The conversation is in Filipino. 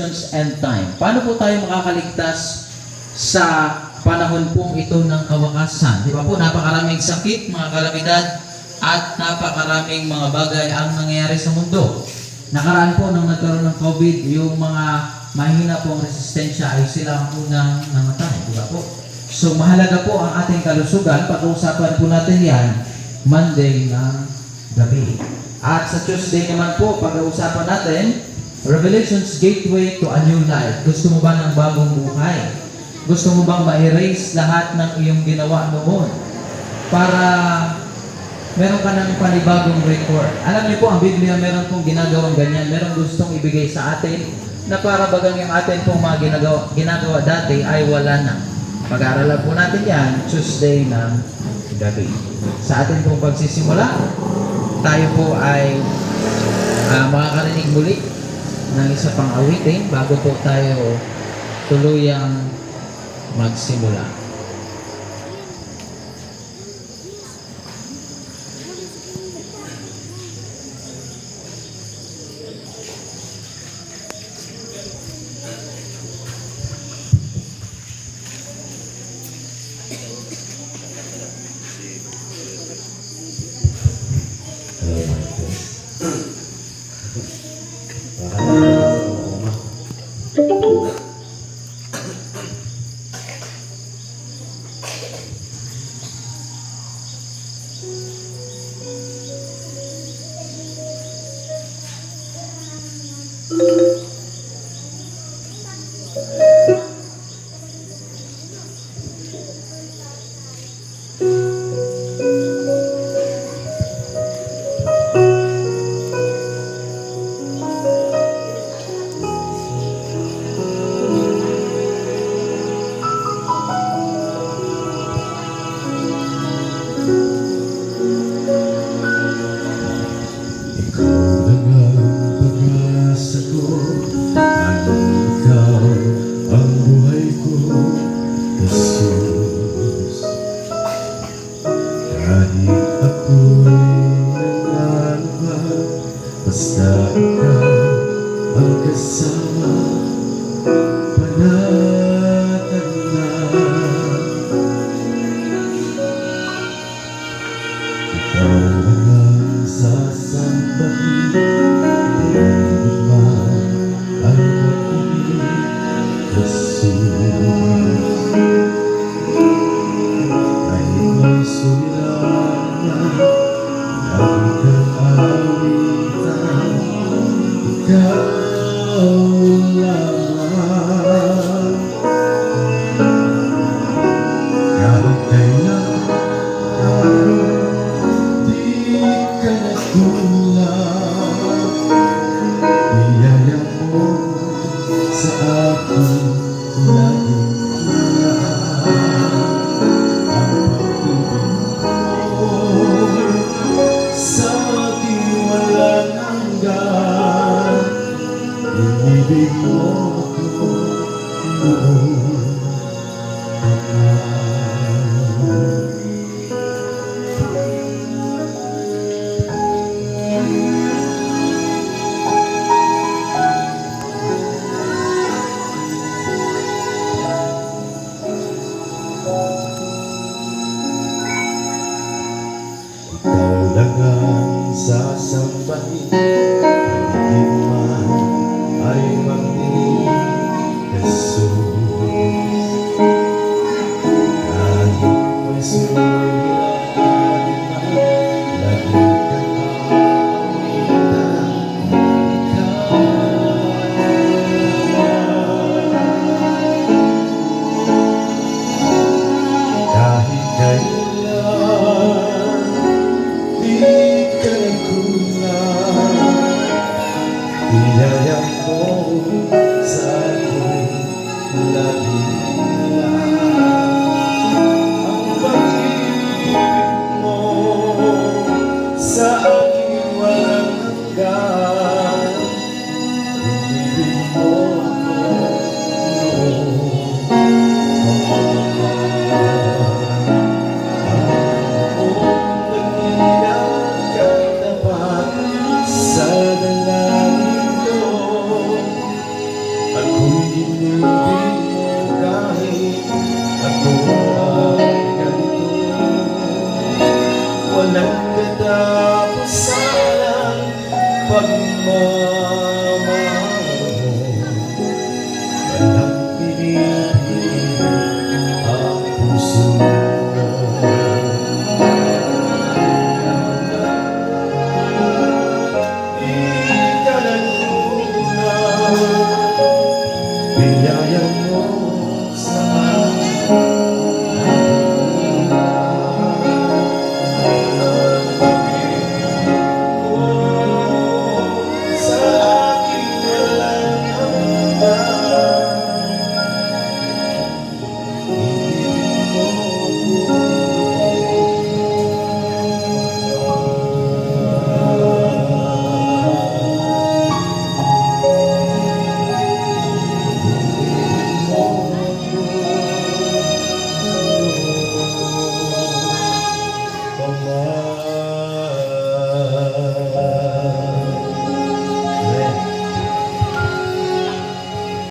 Revelations End Time. Paano po tayo makakaligtas sa panahon pong ito ng kawakasan? Di ba po, napakaraming sakit, mga kalamidad, at napakaraming mga bagay ang nangyayari sa mundo. Nakaraan po nang nagkaroon ng COVID, yung mga mahina pong resistensya ay sila ang unang namatay. Di ba po? So mahalaga po ang ating kalusugan. Pag-uusapan po natin yan Monday ng gabi. At sa Tuesday naman po, pag-uusapan natin Revelations Gateway to a New Life. Gusto mo ba ng bagong buhay? Gusto mo bang ma-erase lahat ng iyong ginawa noon para meron ka ng panibagong record? Alam niyo po, ang Biblia meron pong ginagawang ganyan. Meron gustong ibigay sa atin na para bagang yung atin pong mga ginagawa dati ay wala na. Pag-aaralan po natin yan Tuesday ng gabi. Sa atin pong pagsisimula, tayo po ay makakarinig muli ng isa pang awitin bago po tayo tuluyang magsimula. Ibig mo ako